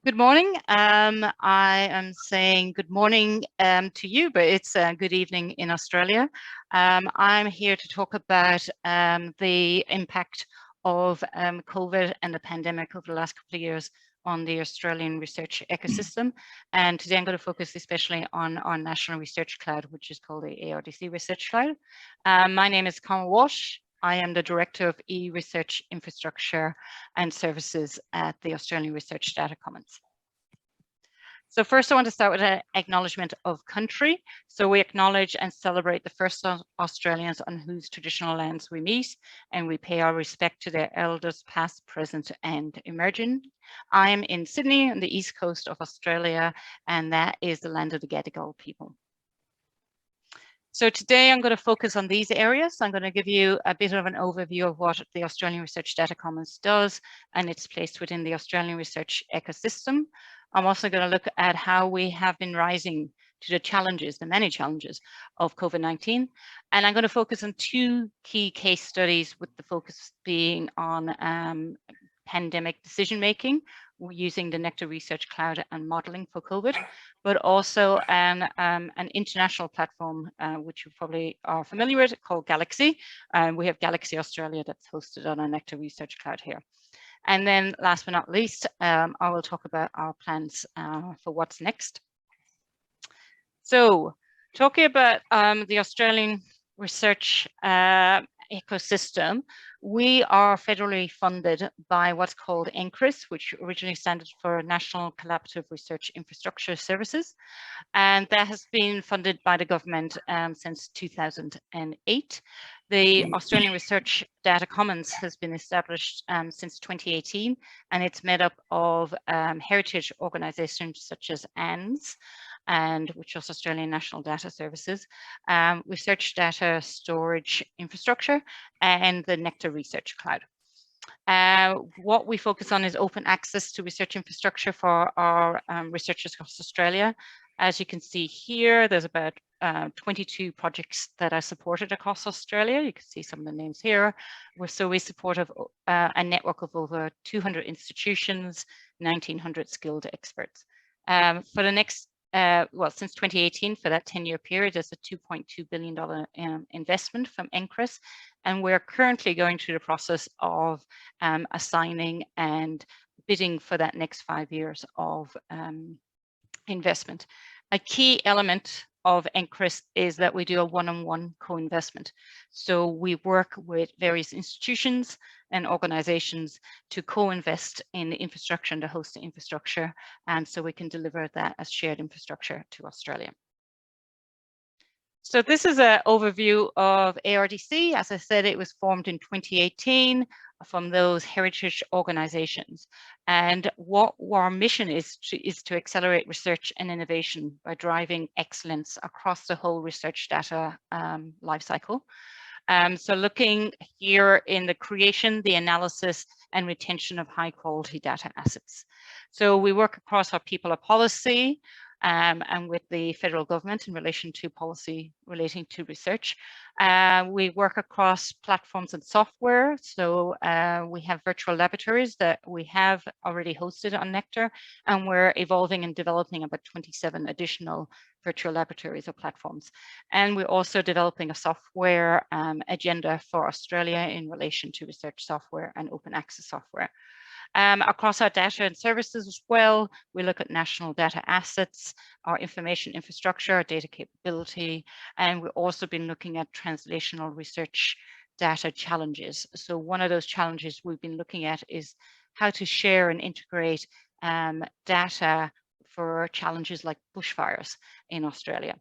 Good morning. I am saying good morning to you, but it's good evening in Australia. I'm here to talk about the impact of COVID and the pandemic over the last couple of years on the Australian research ecosystem. And today I'm going to focus especially on our National Research Cloud, which is called the ARDC Research Cloud. My name is Carmel Walsh. I am the Director of E-Research Infrastructure and Services at the Australian Research Data Commons. So first I want to start with an acknowledgement of country. So we acknowledge and celebrate the first Australians on whose traditional lands we meet, and we pay our respect to their elders past, present and emerging. I am in Sydney on the east coast of Australia, and that is the land of the Gadigal people. So today I'm going to focus on these areas. I'm going to give you a bit of an overview of what the Australian Research Data Commons does and its place within the Australian research ecosystem. I'm also going to look at how we have been rising to the challenges, the many challenges of COVID-19. And I'm going to focus on two key case studies, with the focus being on pandemic decision-making using the Nectar Research Cloud and modeling for COVID, but also an international platform, which you probably are familiar with, called Galaxy. We have Galaxy Australia that's hosted on our Nectar Research Cloud here. And then last but not least, I will talk about our plans for what's next. So talking about the Australian research ecosystem, we are federally funded by what's called NCRIS, which originally stood for National Collaborative Research Infrastructure Services. And that has been funded by the government since 2008. The Australian Research Data Commons has been established since 2018, and it's made up of heritage organisations such as ANZ, and which is Australian National Data Services, Research Data Storage Infrastructure, and the Nectar Research Cloud. What we focus on is open access to research infrastructure for our researchers across Australia. As you can see here, there's about 22 projects that are supported across Australia. You can see some of the names here. We support a network of over 200 institutions, 1,900 skilled experts. For the next since 2018, for that 10-year period, there's a $2.2 billion investment from NCRIS, and we're currently going through the process of assigning and bidding for that next 5 years of investment. A key element of NCRIS is that we do a one-on-one co-investment. So we work with various institutions and organizations to co-invest in the infrastructure and the host infrastructure, and so we can deliver that as shared infrastructure to Australia. So this is an overview of ARDC. As I said, it was formed in 2018 from those heritage organizations. And what our mission is to accelerate research and innovation by driving excellence across the whole research data lifecycle. So looking here in the creation, the analysis and retention of high quality data assets. So we work across our people of policy, and with the federal government in relation to policy relating to research. We work across platforms and software. So we have virtual laboratories that we have already hosted on Nectar, and we're evolving and developing about 27 additional virtual laboratories or platforms. And we're also developing a software agenda for Australia in relation to research software and open access software. Across our data and services as well, we look at national data assets, our information infrastructure, our data capability, and we've also been looking at translational research data challenges. So one of those challenges we've been looking at is how to share and integrate data for challenges like bushfires in Australia.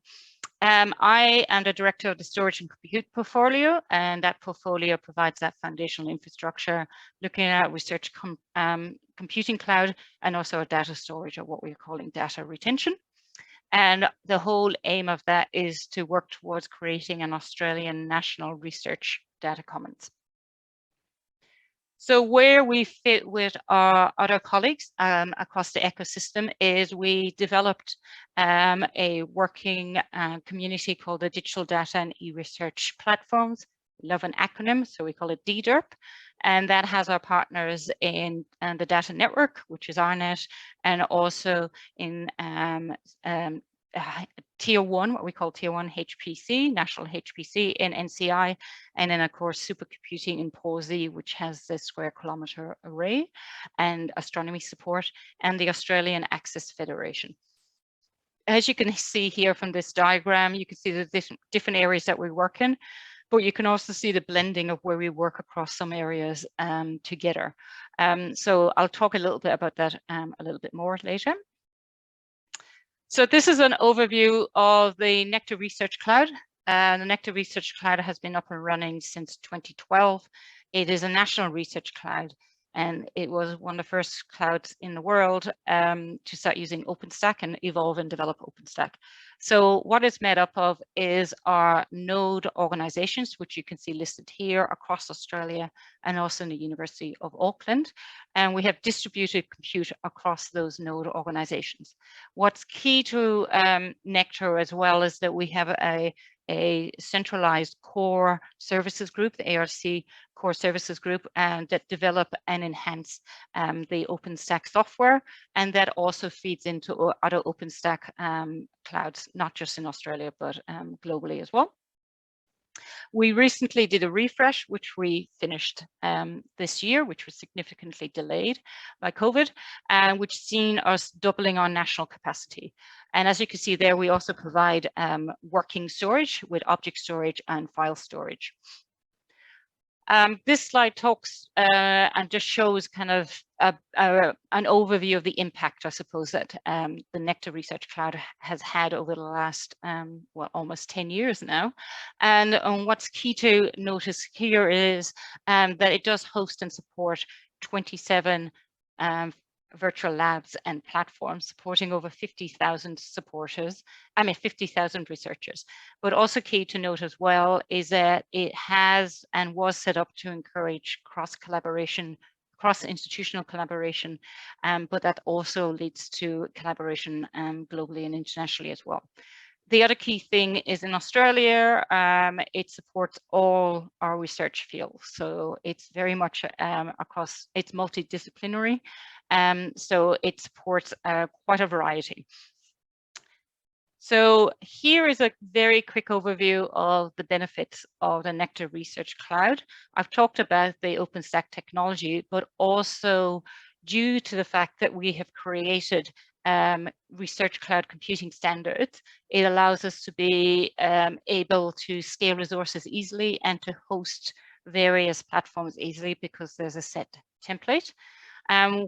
I am the director of the storage and compute portfolio, and that portfolio provides that foundational infrastructure, looking at research computing cloud and also a data storage, or what we're calling data retention. And the whole aim of that is to work towards creating an Australian National Research Data Commons. So where we fit with our other colleagues across the ecosystem is we developed a working community called the Digital Data and E-Research Platforms, love an acronym, so we call it DDERP, and that has our partners in the data network, which is RNet, and also in Tier 1, what we call Tier 1 HPC, National HPC in NCI, and then of course supercomputing in PAWSI, which has the square kilometre array and astronomy support, and the Australian Access Federation. As you can see here from this diagram, you can see the different areas that we work in, but you can also see the blending of where we work across some areas together. So I'll talk a little bit about that a little bit more later. So this is an overview of the Nectar Research Cloud. The Nectar Research Cloud has been up and running since 2012. It is a national research cloud, and it was one of the first clouds in the world to start using OpenStack and evolve and develop OpenStack. So what it's made up of is our node organizations, which you can see listed here across Australia and also in the University of Auckland. And we have distributed compute across those node organizations. What's key to Nectar as well is that we have a centralized core services group, the ARDC core services group, that develop and enhance the OpenStack software, and that also feeds into other OpenStack clouds, not just in Australia, but globally as well. We recently did a refresh, which we finished this year, which was significantly delayed by COVID, and which seen us doubling our national capacity. And as you can see there, we also provide working storage with object storage and file storage. This slide talks and just shows kind of an overview of the impact, I suppose, that the Nectar Research Cloud has had over the last, well, almost 10 years now. And what's key to notice here is that it does host and support 27 virtual labs and platforms supporting over 50,000 supporters, 50,000 researchers. But also key to note as well is that it has and was set up to encourage cross-collaboration, cross-institutional collaboration, but that also leads to collaboration globally and internationally as well. The other key thing is in Australia, it supports all our research fields. So it's very much across, it's multidisciplinary. So it supports quite a variety. So here is a very quick overview of the benefits of the Nectar Research Cloud. I've talked about the OpenStack technology, but also due to the fact that we have created research cloud computing standards, it allows us to be able to scale resources easily and to host various platforms easily because there's a set template.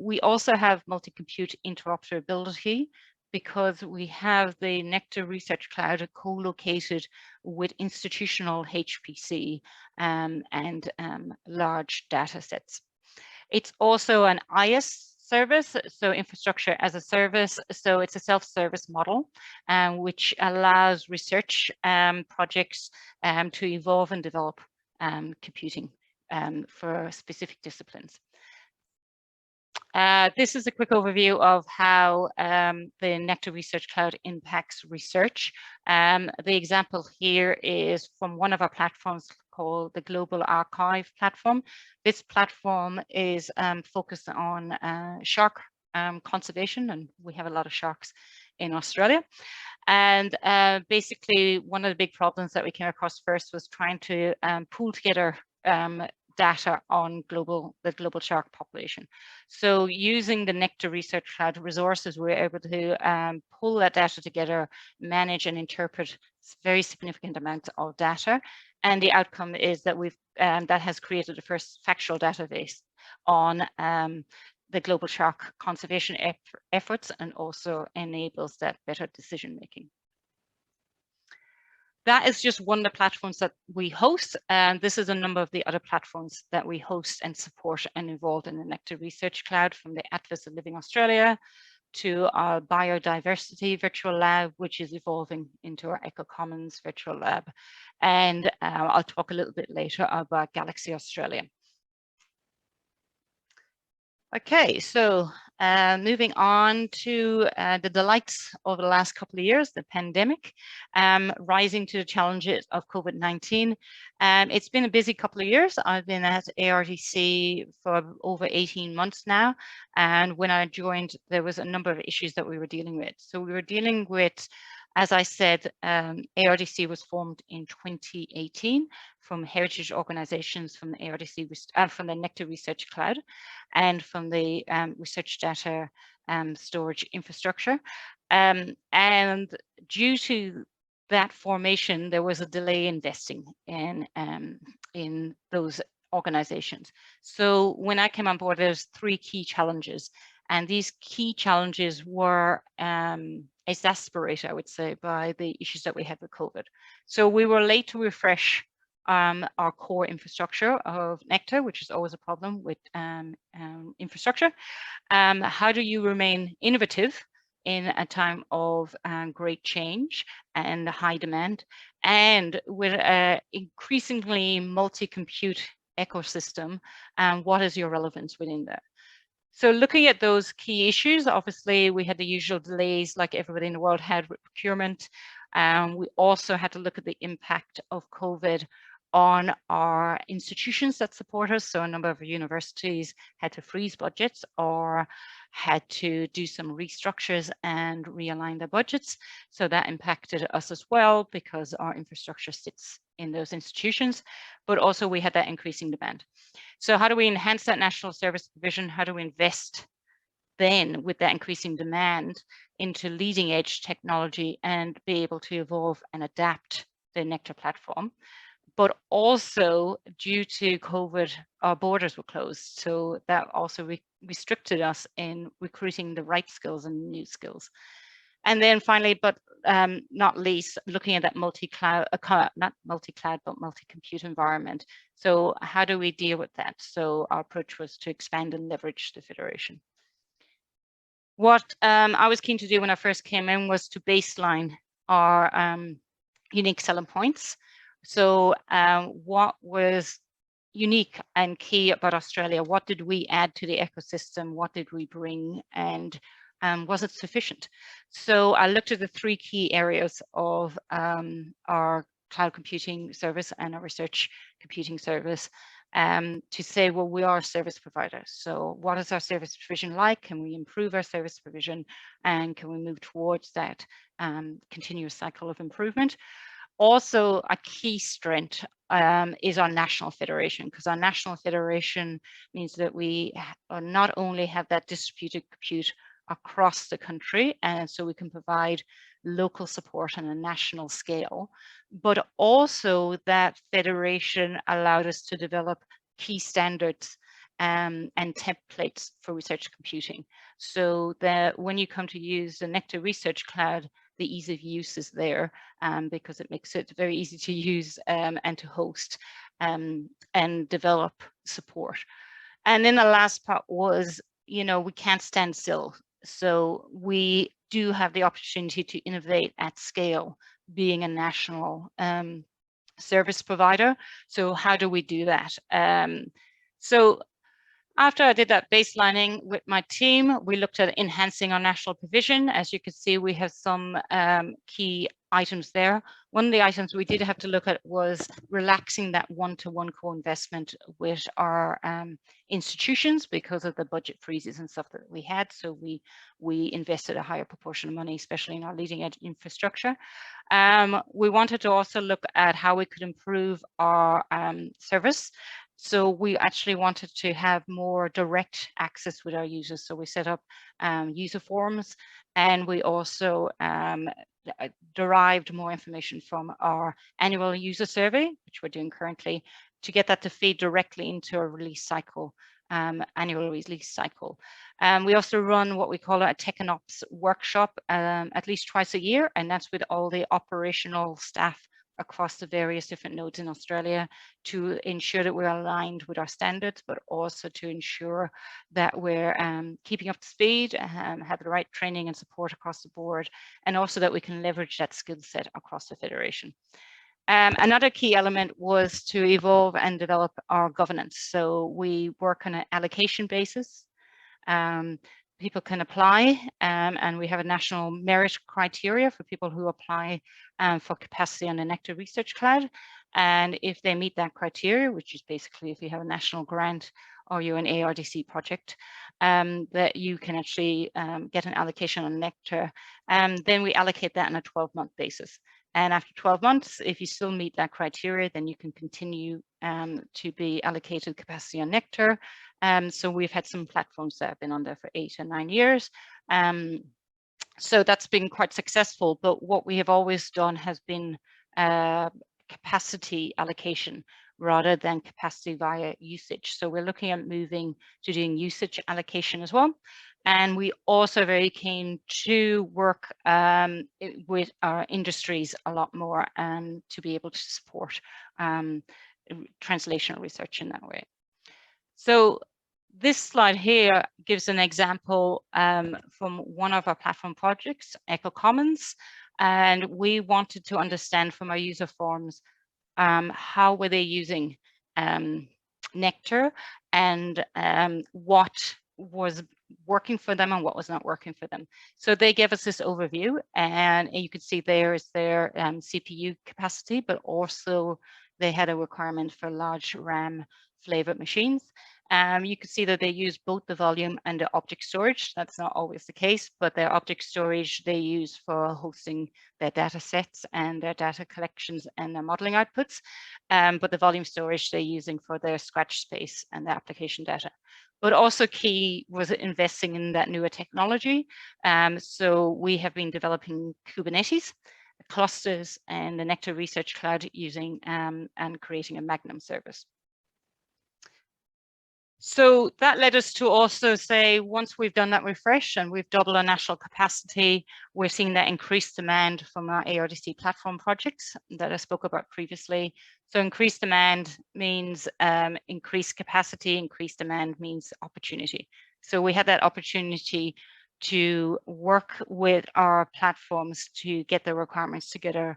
We also have multi-compute interoperability because we have the Nectar Research Cloud co-located with institutional HPC and large data sets. It's also an IaaS service, so infrastructure as a service. So it's a self-service model, which allows research projects to evolve and develop computing for specific disciplines. This is a quick overview of how the Nectar Research Cloud impacts research. The example here is from one of our platforms called the Global Archive platform. This platform is focused on shark conservation, and we have a lot of sharks in Australia. And basically, one of the big problems that we came across first was trying to pool together data on the global shark population. So using the Nectar Research Cloud resources, we're able to pull that data together, manage and interpret very significant amounts of data. And the outcome is that that has created the first factual database on the global shark conservation efforts, and also enables that better decision making. That is just one of the platforms that we host, and this is a number of the other platforms that we host and support and involved in the Nectar Research Cloud, from the Atlas of Living Australia to our biodiversity virtual lab, which is evolving into our BioCommons virtual lab. And I'll talk a little bit later about Galaxy Australia. Okay, so Moving on to the delights of the last couple of years, the pandemic, rising to the challenges of COVID-19. It's been a busy couple of years. I've been at ARDC for over 18 months now. And when I joined, there was a number of issues that we were dealing with. So we were dealing with, as I said, ARDC was formed in 2018 from heritage organizations from the ARDC, from the Nectar Research Cloud, and from the research data storage infrastructure. And due to that formation, there was a delay investing in those organizations. So when I came on board, there's 3 key challenges. And these key challenges were exacerbated, I would say, by the issues that we had with COVID. So we were late to refresh our core infrastructure of Nectar, which is always a problem with infrastructure. How do you remain innovative in a time of great change and high demand, and with an increasingly multi-compute ecosystem, and what is your relevance within that? So looking at those key issues, obviously we had the usual delays like everybody in the world had with procurement. We also had to look at the impact of COVID on our institutions that support us. So a number of universities had to freeze budgets or had to do some restructures and realign their budgets. So that impacted us as well because our infrastructure sits in those institutions, but also we had that increasing demand. So how do we enhance that national service provision? How do we invest then with that increasing demand into leading edge technology and be able to evolve and adapt the Nectar platform? But also due to COVID, our borders were closed. So that also restricted us in recruiting the right skills and new skills. And then finally, but not least, looking at that multi-cloud, not multi-cloud, but multi-compute environment. So how do we deal with that? So our approach was to expand and leverage the federation. What I was keen to do when I first came in was to baseline our unique selling points. So what was unique and key about Australia? What did we add to the ecosystem? What did we bring? And was it sufficient? So I looked at the 3 key areas of our cloud computing service and our research computing service to say, well, we are a service provider. So what is our service provision like? Can we improve our service provision? And can we move towards that continuous cycle of improvement? Also, a key strength is our national federation, because our national federation means that we not only have that distributed compute across the country, and so we can provide local support on a national scale, but also that federation allowed us to develop key standards and templates for research computing. So that when you come to use the Nectar Research Cloud, the ease of use is there because it makes it very easy to use and to host and develop support. And then the last part was, you know, we can't stand still. So we do have the opportunity to innovate at scale, being a national service provider. So how do we do that? So after I did that baselining with my team, we looked at enhancing our national provision. As you can see, we have some key items there. One of the items we did have to look at was relaxing that one-to-one co-investment with our institutions because of the budget freezes and stuff that we had. So we invested a higher proportion of money, especially in our leading edge infrastructure. We wanted to also look at how we could improve our service. So we actually wanted to have more direct access with our users. So we set up user forums, and we also derived more information from our annual user survey, which we're doing currently, to get that to feed directly into a release cycle, annual release cycle. We also run what we call a Tech and Ops workshop at least twice a year, and that's with all the operational staff across the various different nodes in Australia to ensure that we're aligned with our standards, but also to ensure that we're keeping up to speed, have the right training and support across the board, and also that we can leverage that skill set across the federation. Another key element was to evolve and develop our governance. So we work on an allocation basis. people can apply, and we have a national merit criteria for people who apply for capacity on the Nectar Research Cloud. And if they meet that criteria, which is basically if you have a national grant or you're an ARDC project, that you can actually get an allocation on Nectar, then we allocate that on a 12-month basis. And after 12 months, if you still meet that criteria, then you can continue to be allocated capacity on Nectar. So we've had some platforms that have been on there for 8 and 9 years. So that's been quite successful, but what we have always done has been capacity allocation rather than capacity via usage. So we're looking at moving to doing usage allocation as well. And we also very keen to work with our industries a lot more to be able to support translational research in that way. So this slide here gives an example from one of our platform projects, BioCommons, and we wanted to understand from our user forums how were they using Nectar and what was working for them and what was not working for them. So they gave us this overview, and you can see there is their CPU capacity, but also they had a requirement for large RAM flavored machines. You can see that they use both the volume and the object storage. That's not always the case, but their object storage they use for hosting their data sets and their data collections and their modeling outputs. But the volume storage they're using for their scratch space and their application data. But also key was investing in that newer technology. So we have been developing Kubernetes clusters and the Nectar Research Cloud using and creating a Magnum service. So that led us to also say, once we've done that refresh and we've doubled our national capacity, we're seeing that increased demand from our ARDC platform projects that I spoke about previously. So increased demand means increased capacity, increased demand means opportunity. So we had that opportunity to work with our platforms to get the requirements together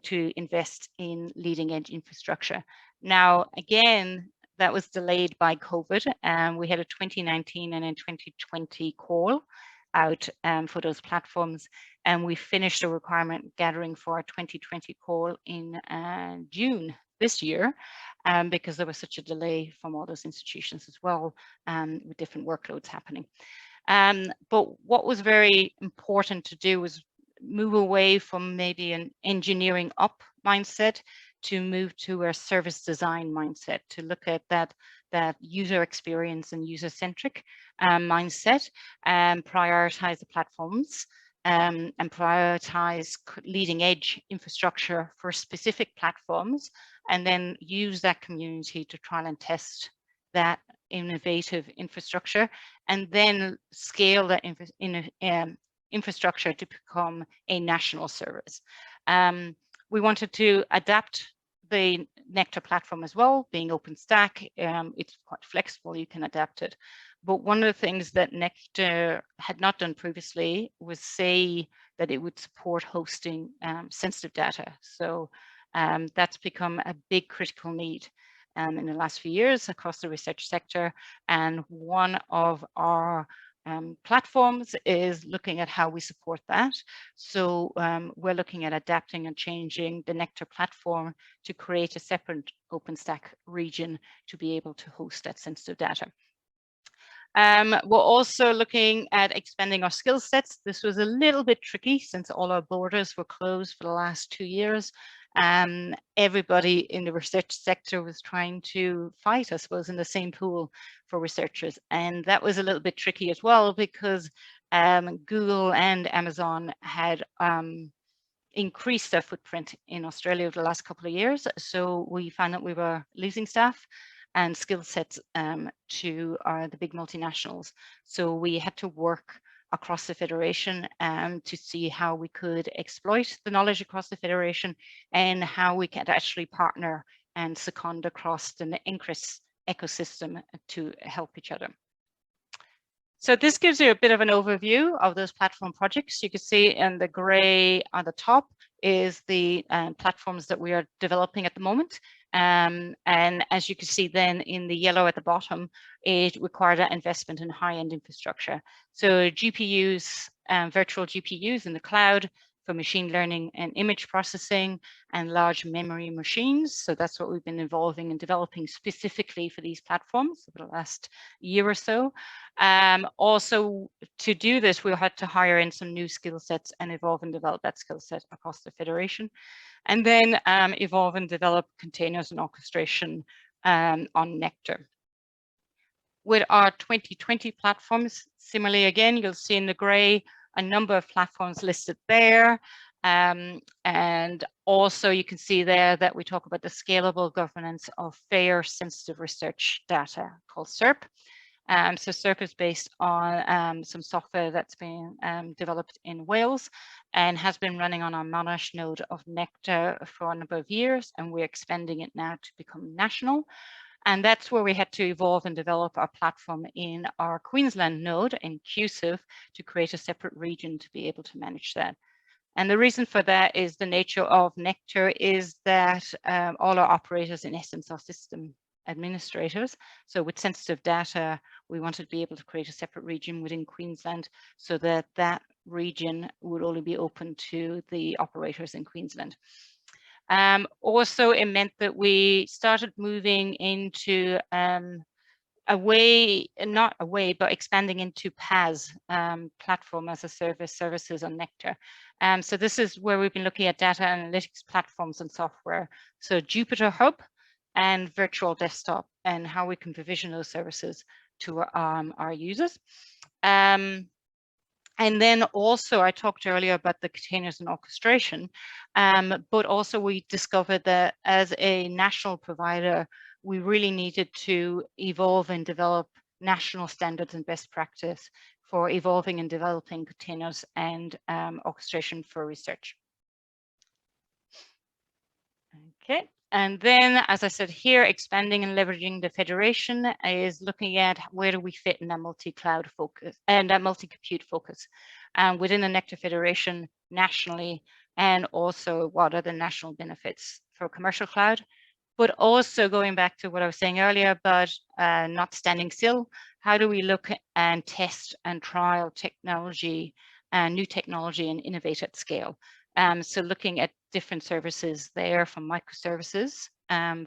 to invest in leading edge infrastructure. Now, again, that was delayed by COVID, and we had a 2019 and a 2020 call out for those platforms, and we finished the requirement gathering for our 2020 call in June this year, because there was such a delay from all those institutions as well, with different workloads happening. But what was very important to do was move away from maybe an engineering up mindset to move to a service design mindset, to look at that user experience and user-centric mindset, and prioritize the platforms and prioritize leading edge infrastructure for specific platforms, and then use that community to try and test that innovative infrastructure, and then scale that infrastructure to become a national service. We wanted to adapt the Nectar platform as well, being OpenStack. It's quite flexible, you can adapt it. But one of the things that Nectar had not done previously was say that it would support hosting sensitive data. So that's become a big critical need in the last few years across the research sector. And one of our platforms is looking at how we support that. So we're looking at adapting and changing the Nectar platform to create a separate OpenStack region to be able to host that sensitive data. We're also looking at expanding our skill sets. This was a little bit tricky since all our borders were closed for the last 2 years. Everybody in the research sector was trying to fight, I suppose, in the same pool for researchers. And that was a little bit tricky as well, because Google and Amazon had increased their footprint in Australia over the last couple of years. So we found that we were losing staff and skill sets to the big multinationals. So we had to work across the Federation to see how we could exploit the knowledge across the Federation and how we could actually partner and second across the NCRIS ecosystem to help each other. So this gives you a bit of an overview of those platform projects. You can see in the gray on the top is the platforms that we are developing at the moment. And as you can see then in the yellow at the bottom, it required an investment in high-end infrastructure. So GPUs, virtual GPUs in the cloud for machine learning and image processing and large memory machines. So that's what we've been involving in developing specifically for these platforms over the last year or so. Also, to do this, we had to hire in some new skill sets and evolve and develop that skill set across the Federation. And then evolve and develop containers and orchestration on Nectar. With our 2020 platforms, similarly, again, you'll see in the gray a number of platforms listed there. And also you can see there that we talk about the scalable governance of fair sensitive research data called SERP. So SERP is based on some software that's been developed in Wales and has been running on our Monash node of Nectar for a number of years, and we're expanding it now to become national. And that's where we had to evolve and develop our platform in our Queensland node in QSIV to create a separate region to be able to manage that. And the reason for that is the nature of Nectar is that all our operators in essence are system administrators. So with sensitive data, we wanted to be able to create a separate region within Queensland so that that region would only be open to the operators in Queensland. Also, it meant that we started moving into but expanding into PaaS, platform as a service services on Nectar. So this is where we've been looking at data analytics platforms and software. So Jupyter Hub and virtual desktop and how we can provision those services to our users. And then also I talked earlier about the containers and orchestration, but also we discovered that as a national provider, we really needed to evolve and develop national standards and best practice for evolving and developing containers and orchestration for research. Okay. And then, as I said here, expanding and leveraging the Federation is looking at where do we fit in that multi-cloud focus and that multi-compute focus within the Nectar Federation nationally, and also what are the national benefits for commercial cloud. But also going back to what I was saying earlier about not standing still, how do we look and test and trial technology and new technology and innovate at scale? So looking at different services there, from microservices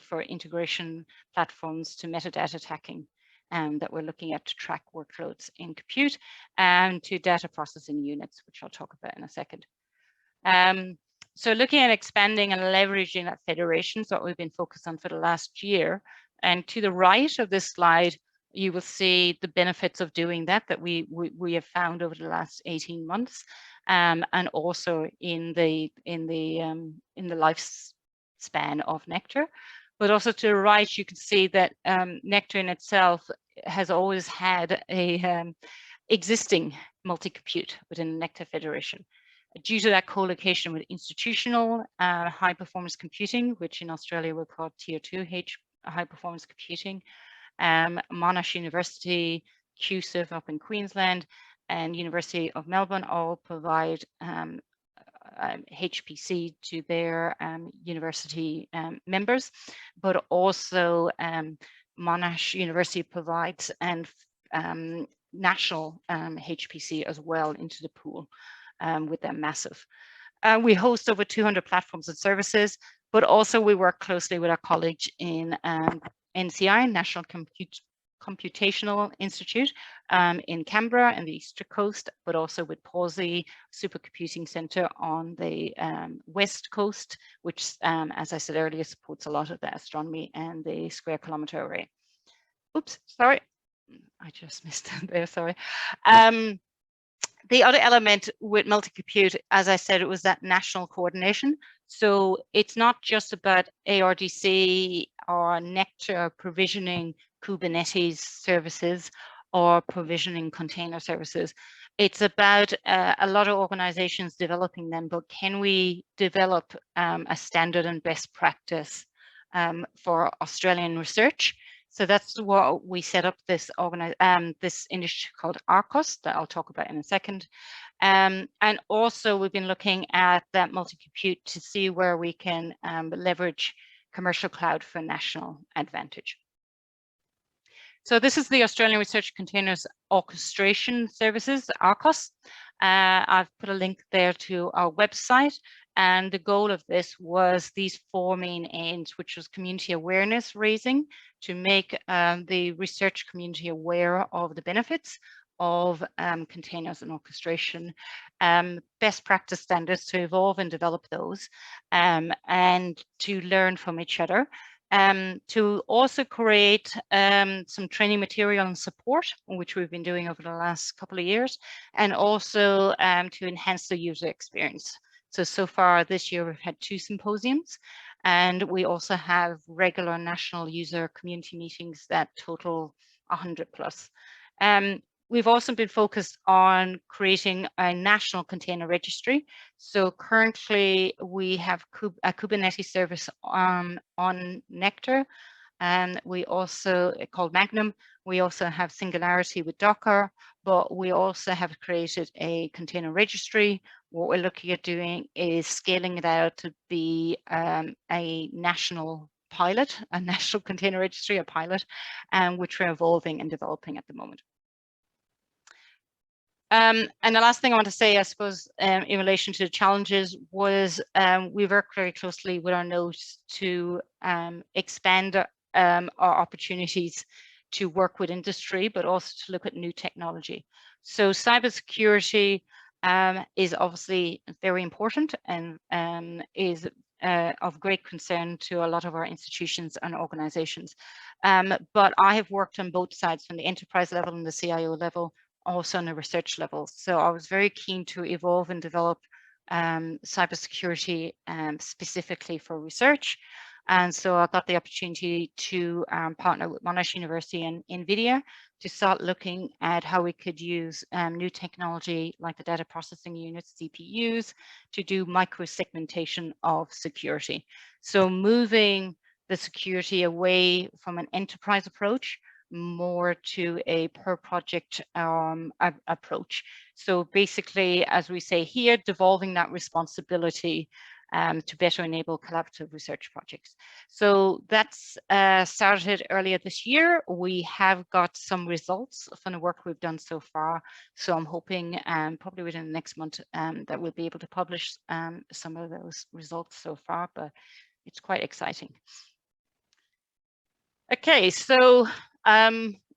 for integration platforms to metadata tagging that we're looking at to track workloads in compute, and to data processing units, which I'll talk about in a second. So looking at expanding and leveraging that federation is what we've been focused on for the last year. And to the right of this slide, you will see the benefits of doing that we have found over the last 18 months. And also in the lifespan of Nectar. But also to the right, you can see that Nectar in itself has always had a existing multi-compute within the Nectar Federation. Due to that co-location with institutional high-performance computing, which in Australia we'll call Tier 2 high-performance computing, Monash University, QSIV up in Queensland, and University of Melbourne all provide HPC to their university members, but also Monash University provides national HPC as well into the pool with their massive. We host over 200 platforms and services, but also we work closely with our college in NCI, National Computational Institute in Canberra and the East Coast, but also with Pawsey Supercomputing Centre on the West Coast, which, as I said earlier, supports a lot of the astronomy and the square kilometre array. Oops, sorry, I just missed it there, sorry. The other element with multi-compute, as I said, it was that national coordination. So it's not just about ARDC or Nectar provisioning Kubernetes services or provisioning container services. It's about a lot of organizations developing them, but can we develop a standard and best practice for Australian research? So that's what we set up this initiative called ARCOS that I'll talk about in a second. And also we've been looking at that multi-compute to see where we can leverage commercial cloud for national advantage. So this is the Australian Research Containers Orchestration Services, ARCOS. I've put a link there to our website, and the goal of this was these 4 main aims, which was community awareness raising to make the research community aware of the benefits of containers and orchestration, best practice standards to evolve and develop those, and to learn from each other. To also create some training material and support, which we've been doing over the last couple of years, and also to enhance the user experience. So far this year, we've had 2 symposiums, and we also have regular national user community meetings that total 100 plus. We've also been focused on creating a national container registry. So currently we have a Kubernetes service on Nectar, and we also called Magnum. We also have Singularity with Docker, but we also have created a container registry. What we're looking at doing is scaling it out to be a national pilot, a national container registry, a pilot, which we're evolving and developing at the moment. And the last thing I want to say, I suppose, in relation to the challenges was we worked very closely with our nodes to expand our opportunities to work with industry, but also to look at new technology. So cybersecurity is obviously very important and is of great concern to a lot of our institutions and organizations. But I have worked on both sides, from the enterprise level and the CIO level, also on a research level. So I was very keen to evolve and develop cybersecurity specifically for research. And so I got the opportunity to partner with Monash University and NVIDIA to start looking at how we could use new technology like the data processing units, CPUs, to do micro-segmentation of security. So moving the security away from an enterprise approach more to a per project approach. So basically, as we say here, devolving that responsibility to better enable collaborative research projects. So that's started earlier this year. We have got some results from the work we've done so far. So I'm hoping probably within the next month that we'll be able to publish some of those results so far, but it's quite exciting. Okay, so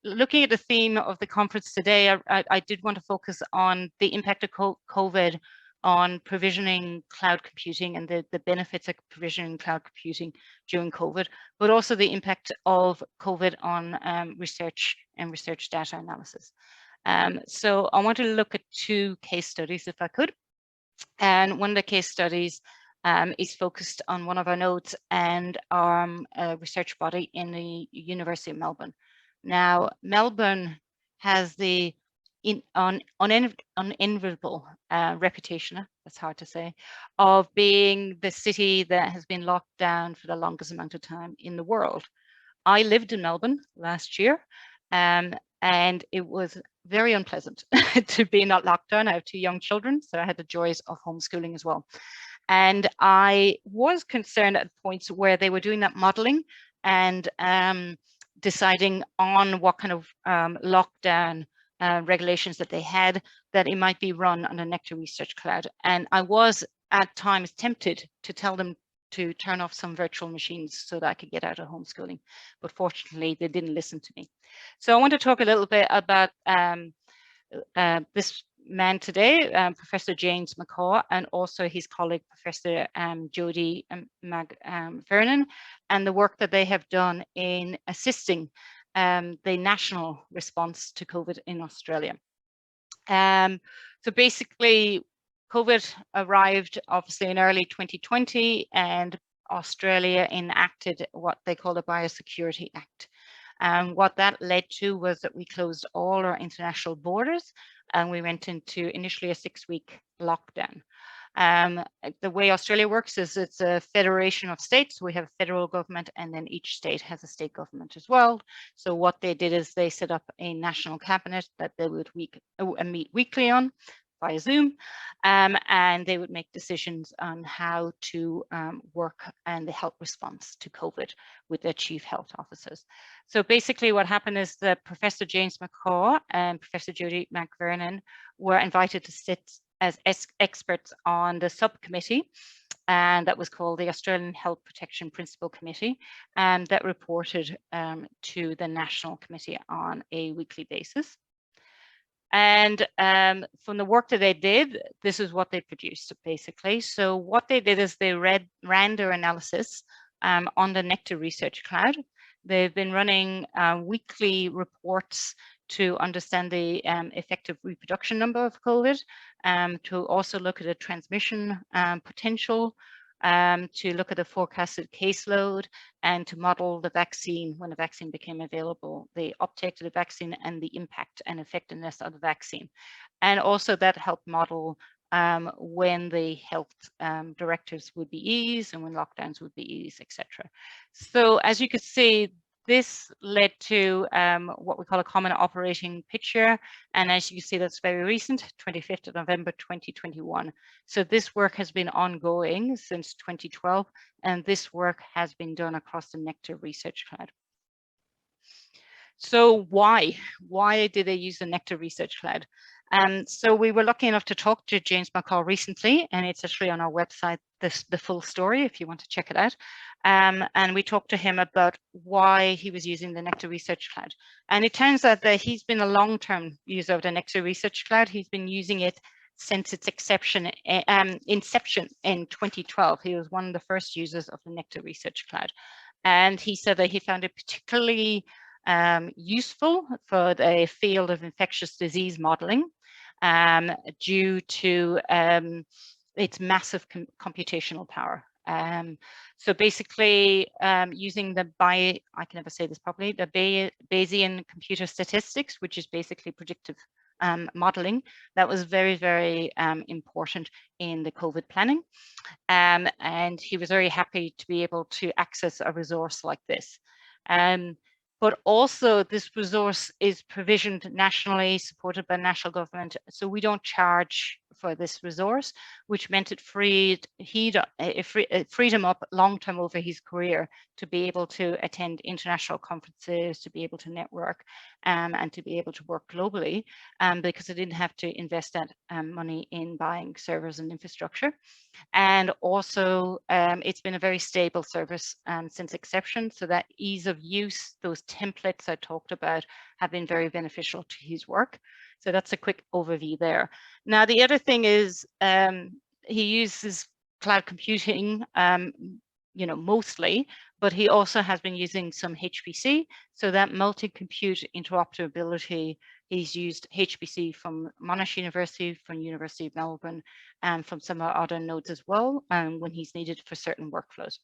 looking at the theme of the conference today, I did want to focus on the impact of COVID on provisioning cloud computing and the benefits of provisioning cloud computing during COVID, but also the impact of COVID on research and research data analysis. So I want to look at 2 case studies, if I could. And one of the case studies is focused on one of our nodes and our research body in the University of Melbourne. Now, Melbourne has the unenviable reputation, that's hard to say, of being the city that has been locked down for the longest amount of time in the world. I lived in Melbourne last year, and it was very unpleasant to be not locked down. I have 2 young children, so I had the joys of homeschooling as well. And I was concerned at points where they were doing that modeling and deciding on what kind of lockdown regulations that they had, that it might be run on a Nectar Research Cloud. And I was at times tempted to tell them to turn off some virtual machines so that I could get out of homeschooling. But fortunately, they didn't listen to me. So I want to talk a little bit about this man today, Professor James McCaw, and also his colleague, Professor Jody Vernon, and the work that they have done in assisting the national response to COVID in Australia. So basically, COVID arrived obviously in early 2020, and Australia enacted what they call the Biosecurity Act. And what that led to was that we closed all our international borders, and we went into initially a 6-week lockdown. The way Australia works is it's a federation of states. We have a federal government, and then each state has a state government as well. So what they did is they set up a national cabinet that they would meet weekly on. via Zoom, and they would make decisions on how to work and the health response to COVID with their chief health officers. So basically what happened is that Professor James McCaw and Professor Jody McVernon were invited to sit as experts on the subcommittee, and that was called the Australian Health Protection Principal Committee, and that reported to the National Committee on a weekly basis. And from the work that they did, this is what they produced, basically. So what they did is they ran their analysis on the Nectar Research Cloud. They've been running weekly reports to understand the effective reproduction number of COVID, to also look at the transmission potential, to look at the forecasted caseload, and to model the vaccine when the vaccine became available, the uptake of the vaccine and the impact and effectiveness of the vaccine. And also that helped model when the health directives would be eased and when lockdowns would be eased, etc. So as you can see, this led to what we call a common operating picture. And as you see, that's very recent, 25th of November, 2021. So this work has been ongoing since 2012, and this work has been done across the Nectar Research Cloud. So why did they use the Nectar Research Cloud? So we were lucky enough to talk to James McCaw recently, and it's actually on our website, the full story, if you want to check it out. And we talked to him about why he was using the Nectar Research Cloud. And it turns out that he's been a long-term user of the Nectar Research Cloud. He's been using it since its inception in 2012. He was one of the first users of the Nectar Research Cloud. And he said that he found it particularly useful for the field of infectious disease modeling due to its massive computational power. So basically using the I can never say this properly, the Bayesian computer statistics, which is basically predictive modeling, that was very, very important in the COVID planning. And he was very happy to be able to access a resource like this. But also this resource is provisioned nationally, supported by national government. So we don't charge for this resource, which meant it freed him up long-term over his career to be able to attend international conferences, to be able to network, and to be able to work globally, because it didn't have to invest that money in buying servers and infrastructure. And also it's been a very stable service since inception, so that ease of use, those templates I talked about, have been very beneficial to his work. So that's a quick overview there. Now the other thing is he uses cloud computing mostly, but he also has been using some HPC, so that multi-compute interoperability. He's used HPC from Monash University, from University of Melbourne, and from some other nodes as well, when he's needed for certain workflows.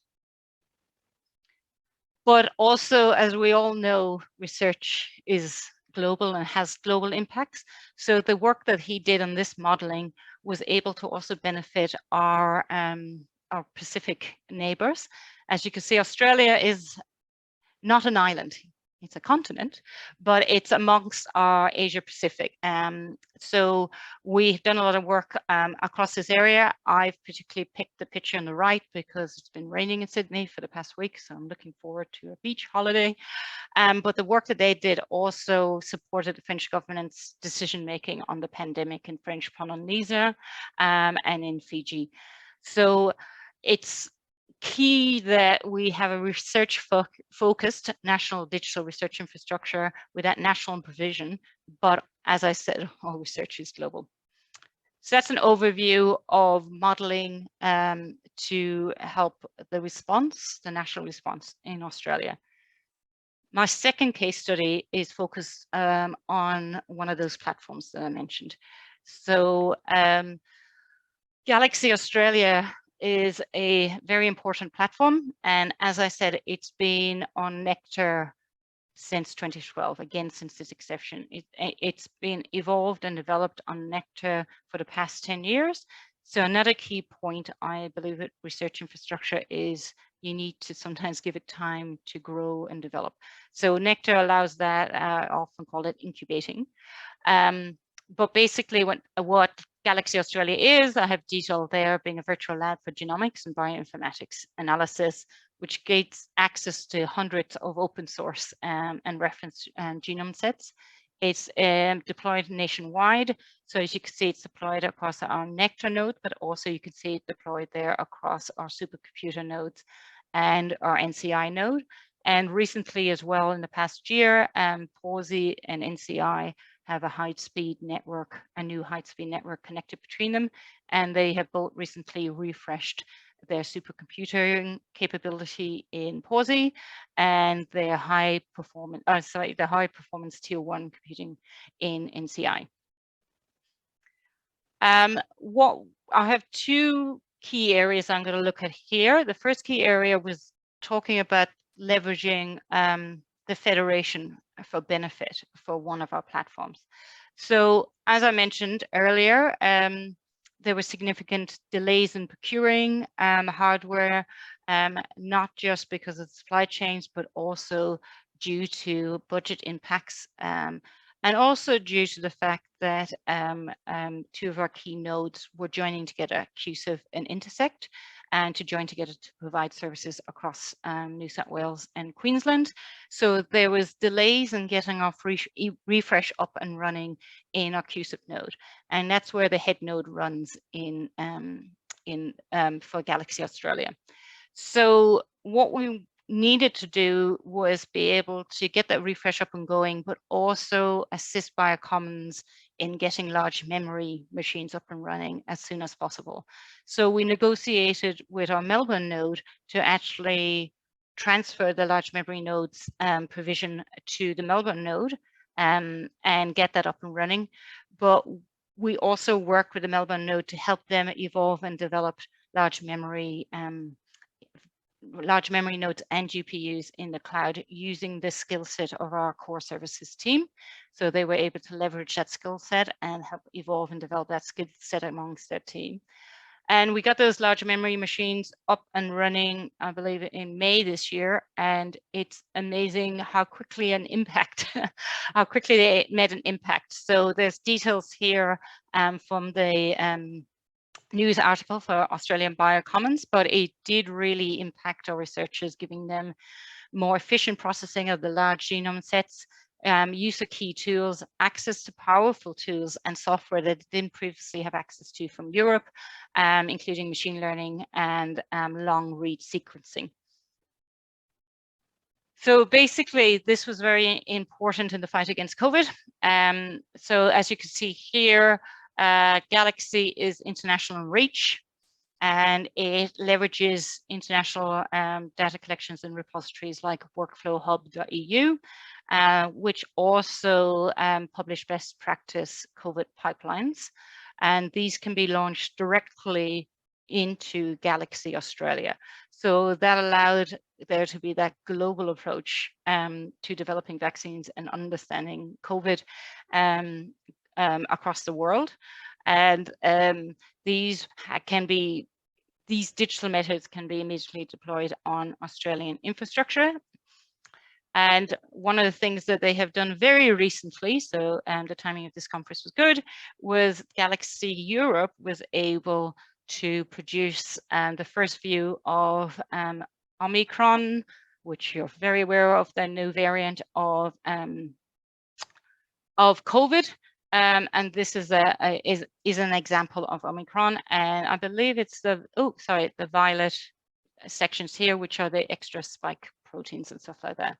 But also, as we all know, research is global and has global impacts. So the work that he did on this modeling was able to also benefit our Pacific neighbors. As you can see, Australia is not an island. It's a continent, but it's amongst our Asia Pacific. So we've done a lot of work across this area. I've particularly picked the picture on the right because it's been raining in Sydney for the past week, so I'm looking forward to a beach holiday. But the work that they did also supported the French government's decision-making on the pandemic in French Polynesia and in Fiji. So it's key that we have a research-focused national digital research infrastructure with that national provision, but as I said, all research is global. So that's an overview of modeling to help the response, the national response in Australia. My second case study is focused on one of those platforms that I mentioned. So Galaxy Australia is a very important platform, and as I said, it's been on Nectar since 2012, again since its inception. It's been evolved and developed on Nectar for the past 10 years. So another key point, I believe, that research infrastructure is you need to sometimes give it time to grow and develop. So Nectar allows that, I often call it incubating. But basically what Galaxy Australia is, I have detailed there, being a virtual lab for genomics and bioinformatics analysis, which gets access to hundreds of open source and reference genome sets. It's deployed nationwide. So as you can see, it's deployed across our Nectar node, but also you can see it deployed there across our supercomputer nodes and our NCI node. And recently as well, in the past year, PAWSI and NCI have a high-speed network, a new high-speed network connected between them, and they have both recently refreshed their supercomputing capability in PAWSI and their high performance tier 1 computing in NCI. What I have two key areas I'm going to look at here. The first key area was talking about leveraging the federation for benefit for one of our platforms. So as I mentioned earlier, there were significant delays in procuring hardware, not just because of supply chains, but also due to budget impacts, and also due to the fact that two of our key nodes were joining together, QSIV and Intersect, and to join together to provide services across New South Wales and Queensland. So there was delays in getting our refresh up and running in our QSIV node, and that's where the head node runs in for Galaxy Australia. So what we needed to do was be able to get that refresh up and going, but also assist BioCommons in getting large memory machines up and running as soon as possible. So we negotiated with our Melbourne node to actually transfer the large memory nodes provision to the Melbourne node and get that up and running. But we also work with the Melbourne node to help them evolve and develop large memory nodes and GPUs in the cloud using the skill set of our core services team. So they were able to leverage that skill set and help evolve and develop that skill set amongst their team. And we got those large memory machines up and running, I believe, in May this year. And it's amazing how quickly how quickly they made an impact. So there's details here from the news article for Australian BioCommons, but it did really impact our researchers, giving them more efficient processing of the large genome sets, use of key tools, access to powerful tools and software that they didn't previously have access to from Europe, including machine learning and long read sequencing. So basically, this was very important in the fight against COVID. So as you can see here, Galaxy is international reach, and it leverages international data collections and repositories like workflowhub.eu, which also publish best practice COVID pipelines. And these can be launched directly into Galaxy Australia. So that allowed there to be that global approach to developing vaccines and understanding COVID across the world. And these digital methods can be immediately deployed on Australian infrastructure. And one of the things that they have done very recently, so the timing of this conference was good, was Galaxy Europe was able to produce the first view of Omicron, which you're very aware of, the new variant of COVID. And this is an example of Omicron, and I believe it's the violet sections here, which are the extra spike proteins and stuff like that.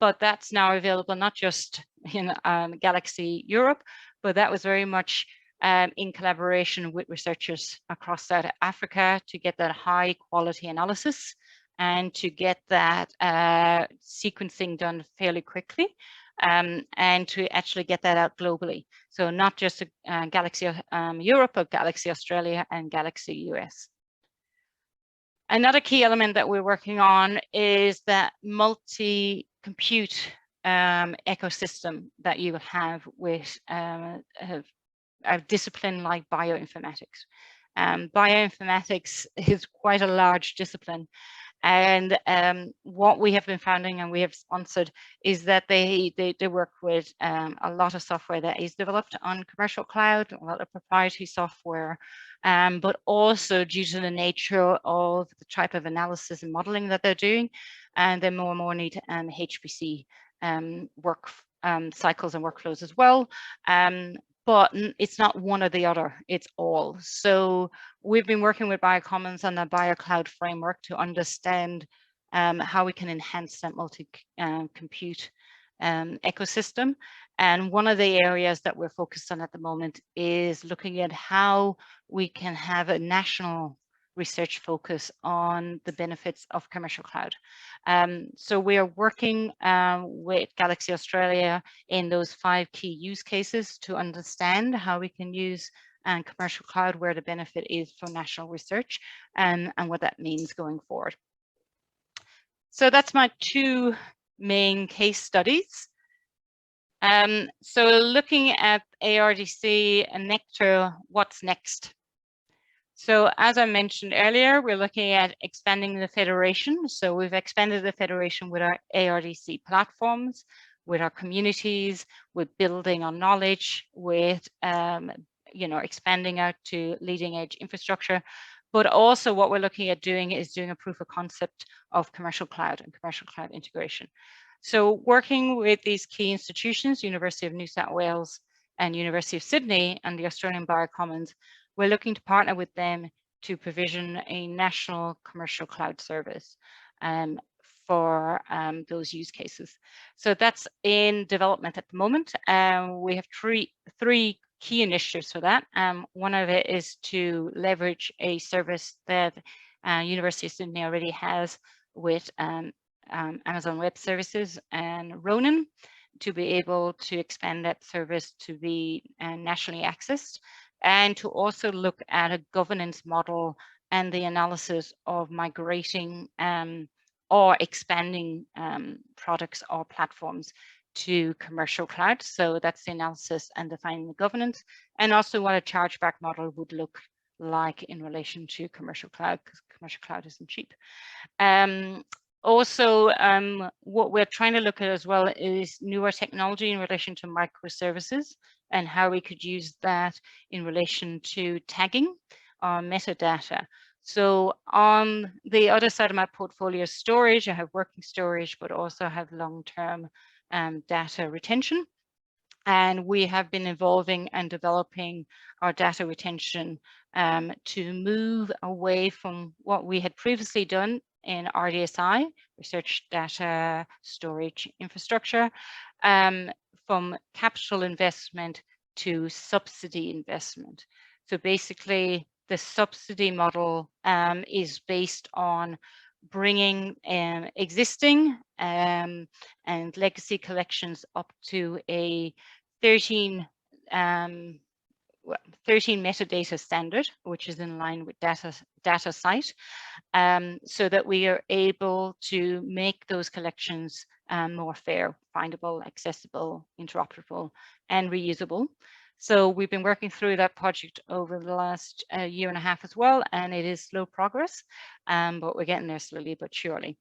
But that's now available not just in Galaxy Europe, but that was very much in collaboration with researchers across South Africa to get that high quality analysis and to get that sequencing done fairly quickly. And to actually get that out globally. So not just Galaxy Europe, but Galaxy Australia and Galaxy US. Another key element that we're working on is that multi-compute ecosystem that you have with a discipline like bioinformatics. Bioinformatics is quite a large discipline, And what we have been founding and we have sponsored is that they work with a lot of software that is developed on commercial cloud, a lot of proprietary software, but also due to the nature of the type of analysis and modeling that they're doing, and they more and more need HPC work cycles and workflows as well. But it's not one or the other, it's all. So we've been working with BioCommons on the BioCloud framework to understand how we can enhance that multi-compute ecosystem. And one of the areas that we're focused on at the moment is looking at how we can have a national research focus on the benefits of commercial cloud. So we are working with Galaxy Australia in those 5 key use cases to understand how we can use commercial cloud, where the benefit is for national research, and what that means going forward. So that's my 2 main case studies. So looking at ARDC and Nectar, what's next? So as I mentioned earlier, we're looking at expanding the federation. So we've expanded the federation with our ARDC platforms, with our communities, with building on knowledge, with expanding out to leading edge infrastructure. But also what we're looking at doing is doing a proof of concept of commercial cloud and commercial cloud integration. So working with these key institutions, University of New South Wales and University of Sydney and the Australian BioCommons, we're looking to partner with them to provision a national commercial cloud service for those use cases. So that's in development at the moment. We have three key initiatives for that. One of it is to leverage a service that University of Sydney already has with Amazon Web Services and Ronin, to be able to expand that service to be nationally accessed, and to also look at a governance model and the analysis of migrating or expanding products or platforms to commercial cloud. So that's the analysis and defining the governance, and also what a chargeback model would look like in relation to commercial cloud, because commercial cloud isn't cheap. Also, what we're trying to look at as well is newer technology in relation to microservices and how we could use that in relation to tagging or metadata. So on the other side of my portfolio storage, I have working storage, but also have long-term data retention. And we have been evolving and developing our data retention to move away from what we had previously done in RDSI, Research Data Storage Infrastructure, from capital investment to subsidy investment. So basically, the subsidy model is based on bringing existing and legacy collections up to a 13 metadata standard, which is in line with DataCite, so that we are able to make those collections more fair, findable, accessible, interoperable, and reusable. So we've been working through that project over the last year and a half as well, and it is slow progress, but we're getting there slowly but surely.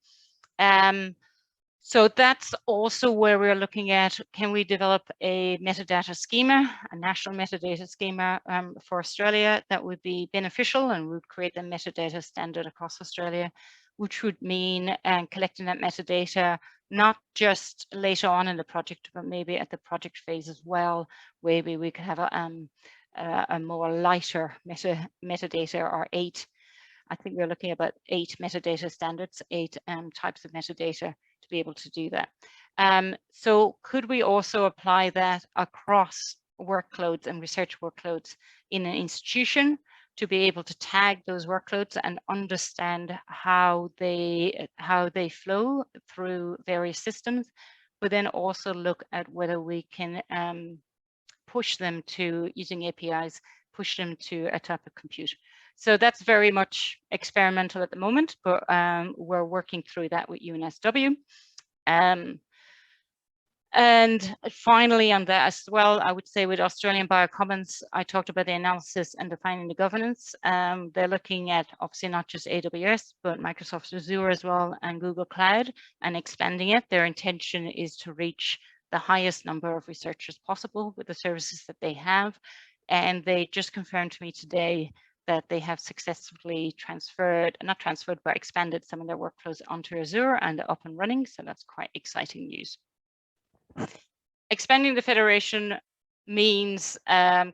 So that's also where we're looking at, can we develop a metadata schema, a national metadata schema for Australia that would be beneficial and would create a metadata standard across Australia, which would mean collecting that metadata not just later on in the project, but maybe at the project phase as well. Maybe we could have a more lighter metadata, or 8. I think we're looking at about 8 metadata standards, 8 types of metadata to be able to do that. So could we also apply that across workloads and research workloads in an institution to be able to tag those workloads and understand how they flow through various systems, but then also look at whether we can push them to, using APIs, push them to a type of compute. So that's very much experimental at the moment, but we're working through that with UNSW. And finally on that as well, I would say with Australian BioCommons, I talked about the analysis and defining the governance. They're looking at obviously not just AWS, but Microsoft Azure as well and Google Cloud and expanding it. Their intention is to reach the highest number of researchers possible with the services that they have. And they just confirmed to me today that they have successfully not transferred, but expanded some of their workflows onto Azure and up and running. So that's quite exciting news. Expanding the federation means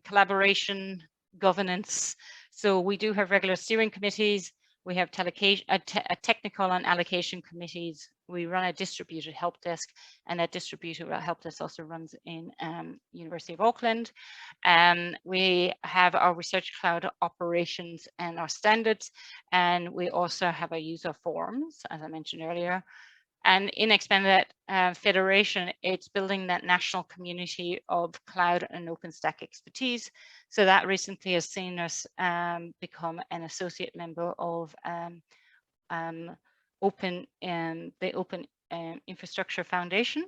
collaboration, governance. So we do have regular steering committees. We have technical and allocation committees. We run a distributed help desk, and that distributed help desk also runs in University of Auckland. We have our research cloud operations and our standards, and we also have our user forums, as I mentioned earlier. And in expanded federation, it's building that national community of cloud and OpenStack expertise. So that recently has seen us become an associate member of the Open Infrastructure Foundation.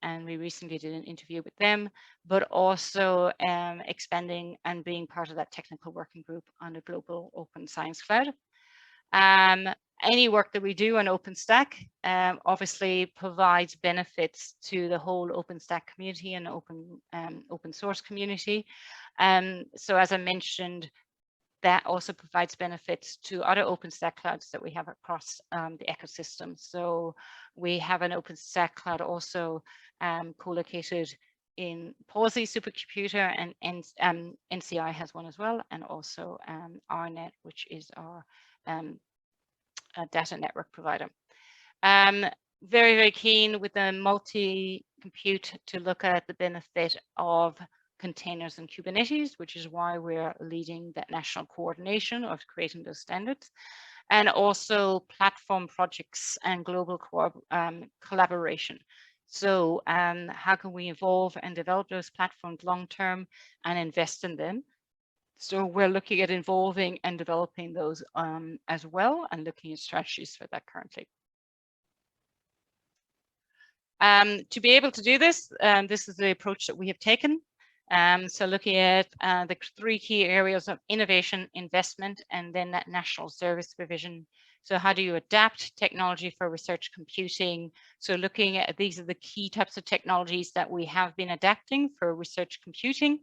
And we recently did an interview with them, but also expanding and being part of that technical working group on the Global Open Science Cloud. Any work that we do on OpenStack obviously provides benefits to the whole OpenStack community and open source community. So as I mentioned, that also provides benefits to other OpenStack clouds that we have across the ecosystem. So we have an OpenStack cloud also co-located in Pawsey supercomputer, and NCI has one as well, and also RNet, which is our a data network provider. Very, very keen with the multi-compute to look at the benefit of containers and Kubernetes, which is why we're leading that national coordination of creating those standards, and also platform projects and global collaboration. So how can we evolve and develop those platforms long-term and invest in them? So we're looking at involving and developing those as well, and looking at strategies for that currently. To be able to do this, this is the approach that we have taken. So looking at the 3 key areas of innovation, investment, and then that national service provision. So how do you adapt technology for research computing? So looking at, these are the key types of technologies that we have been adapting for research computing.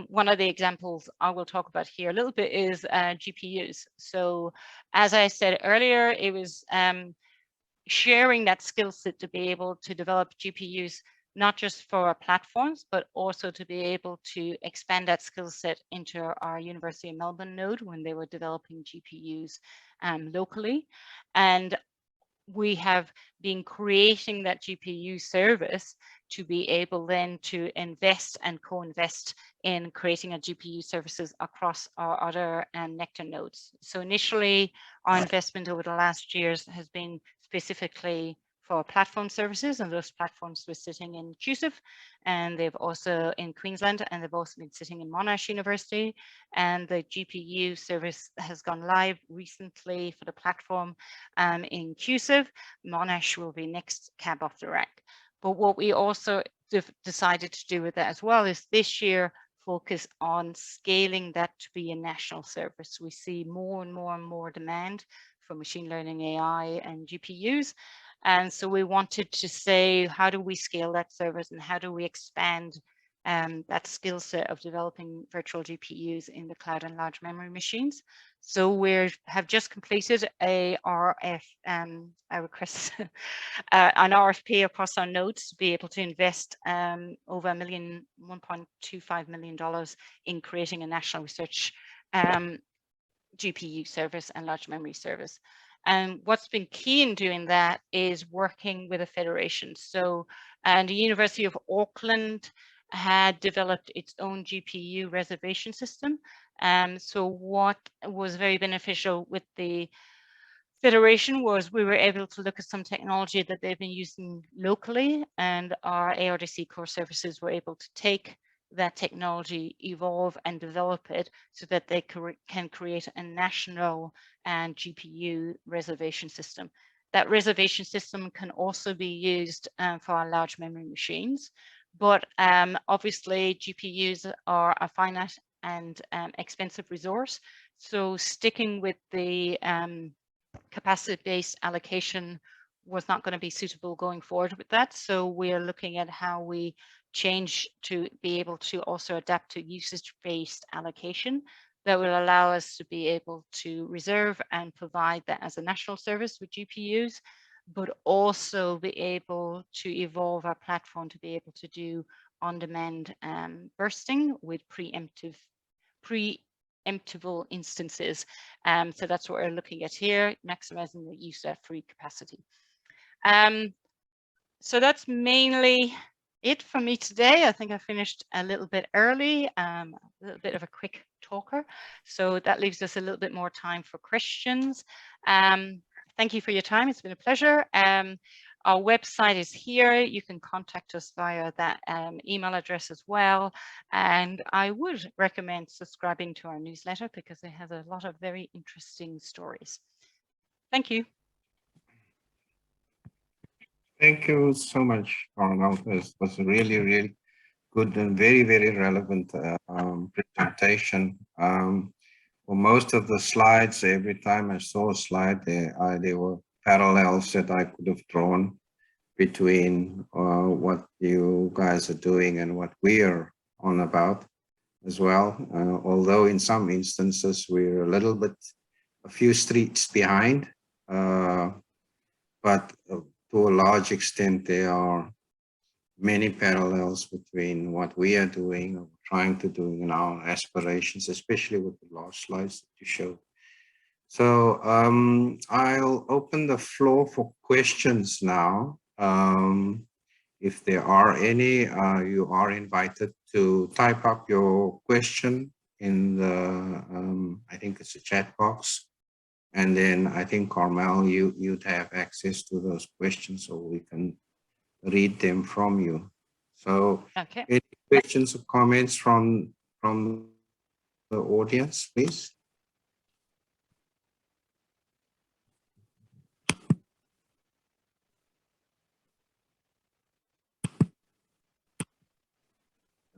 One of the examples I will talk about here a little bit is GPUs. So as I said earlier, it was sharing that skill set to be able to develop GPUs, not just for our platforms, but also to be able to expand that skill set into our University of Melbourne node when they were developing GPUs locally. And we have been creating that GPU service to be able then to invest and co-invest in creating a GPU services across our other Nectar nodes. So initially, our investment over the last years has been specifically for platform services, and those platforms were sitting in QSIF, and they've also in Queensland, and they've also been sitting in Monash University. And the GPU service has gone live recently for the platform in QSIF. Monash will be next cab off the rank. But what we also decided to do with that as well is this year focus on scaling that to be a national service. We see more and more and more demand for machine learning, AI, and GPUs. And so we wanted to say, how do we scale that service and how do we expand that skill set of developing virtual GPUs in the cloud and large memory machines? So we have just completed an RFP across our nodes to be able to invest over $1.25 million in creating a national research GPU service and large memory service. And what's been key in doing that is working with a federation. So, and the University of Auckland had developed its own GPU reservation system. So what was very beneficial with the federation was we were able to look at some technology that they've been using locally, and our ARDC core services were able to take that technology, evolve and develop it so that they can create a national and GPU reservation system. That reservation system can also be used for our large memory machines, but obviously GPUs are a finite and expensive resource. So sticking with the capacity-based allocation was not going to be suitable going forward with that. So we are looking at how we change to be able to also adapt to usage-based allocation that will allow us to be able to reserve and provide that as a national service with GPUs, but also be able to evolve our platform to be able to do on-demand bursting with preemptible instances. So that's what we're looking at here, maximizing the use of free capacity. So that's mainly it for me today. I think I finished a little bit early, a little bit of a quick talker. So that leaves us a little bit more time for questions. Thank you for your time. It's been a pleasure. Our website is here. You can contact us via that email address as well. And I would recommend subscribing to our newsletter because it has a lot of very interesting stories. Thank you. Thank you so much, Carmel. It was a really, really good and very, very relevant presentation. For most of the slides, every time I saw a slide, there were parallels that I could have drawn between what you guys are doing and what we are on about as well. Although in some instances, we're a few streets behind, but to a large extent, there are many parallels between what we are doing or trying to do in our aspirations, especially with the last slides that you showed. So I'll open the floor for questions now. If there are any, you are invited to type up your question in the, I think it's a chat box. And then I think, Carmel, you'd have access to those questions so we can read them from you. So okay. Any questions or comments from the audience, please?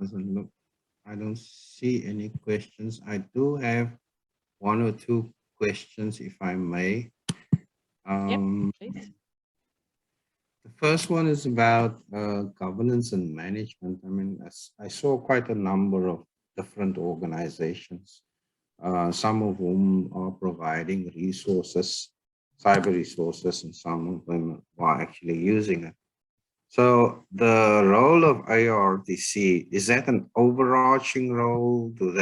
Doesn't look, I don't see any questions. I do have one or two questions, if I may. Yep, please. The first one is about governance and management. I mean, I saw quite a number of different organizations, some of whom are providing resources, cyber resources, and some of them are actually using it. So the role of ARDC, is that an overarching role? Do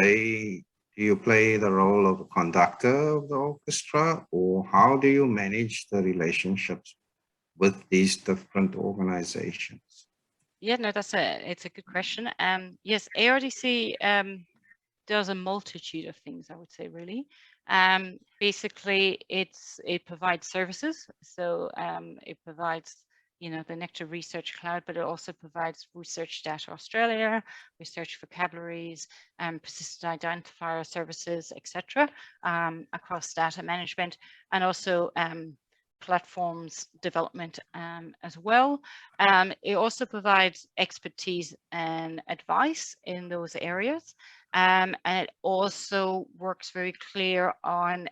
you play the role of a conductor of the orchestra, or how do you manage the relationships with these different organizations? Yeah, no, it's a good question. Yes, ARDC does a multitude of things, I would say, really. Basically, it provides services. So it provides, the Nectar Research Cloud, but it also provides Research Data Australia, research vocabularies, persistent identifier services, etc., across data management, and also platforms development as well. It also provides expertise and advice in those areas. And it also works very clear on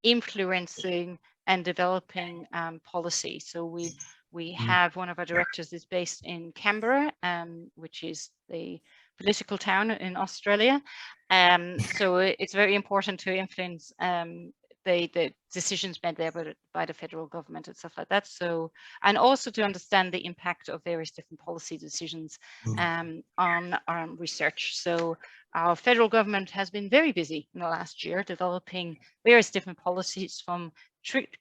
influencing and developing policy. So we have one of our directors is based in Canberra, which is the political town in Australia. So it's very important to influence the decisions made there by the federal government and stuff like that. So, and also to understand the impact of various different policy decisions on research. So our federal government has been very busy in the last year developing various different policies, from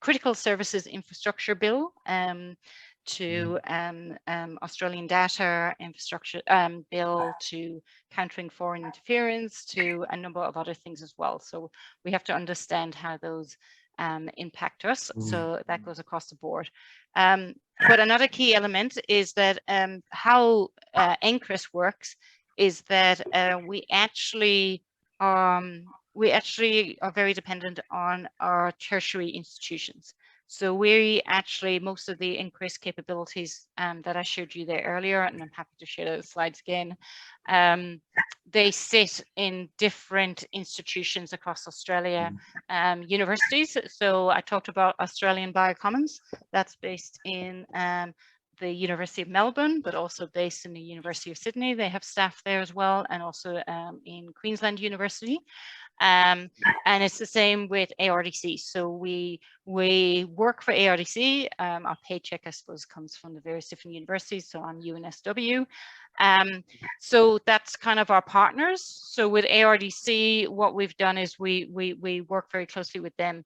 critical services infrastructure bill to Australian data infrastructure bill, to countering foreign interference, to a number of other things as well. So we have to understand how those impact us. So that goes across the board. But another key element is that how NCRIS works is that we actually are very dependent on our tertiary institutions. So we actually, most of the increased capabilities that I showed you there earlier, and I'm happy to share those slides again, they sit in different institutions across Australia, universities. So I talked about Australian BioCommons, that's based in the University of Melbourne, but also based in the University of Sydney. They have staff there as well, and also in Queensland University. And it's the same with ARDC. So we work for ARDC. Our paycheck, I suppose, comes from the various different universities. So I'm UNSW. So that's kind of our partners. So with ARDC, what we've done is we work very closely with them,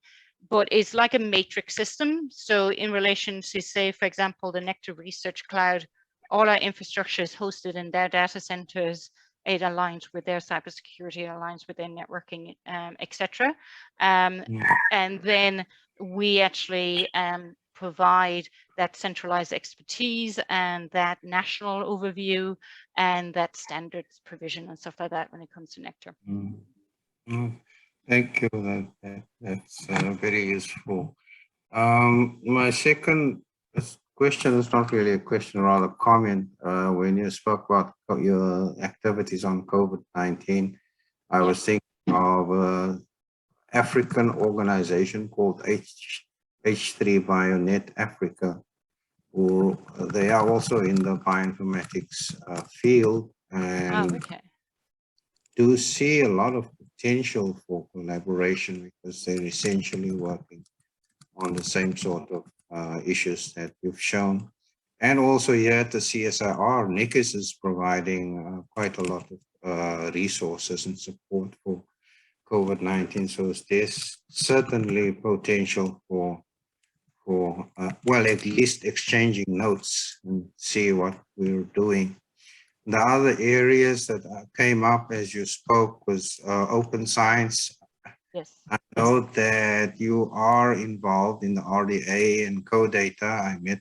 but it's like a matrix system. So in relation to, say, for example, the Nectar Research Cloud, all our infrastructure is hosted in their data centers. It aligns with their cybersecurity, aligns with their networking, etc. And then we actually provide that centralized expertise and that national overview and that standards provision and stuff like that when it comes to Nectar. Thank you. That's very useful. My second question is not really a question, rather a comment. When you spoke about your activities on COVID-19, I was thinking of an African organization called H3 BioNet Africa, who they are also in the bioinformatics field and do see a lot of potential for collaboration because they're essentially working on the same sort of issues that you've shown. And also here at the CSIR, NICIS is providing quite a lot of resources and support for COVID-19. So there's certainly potential for well, at least exchanging notes and see what we're doing. The other areas that came up as you spoke was open science. Yes. I know that you are involved in the RDA and CoData. I met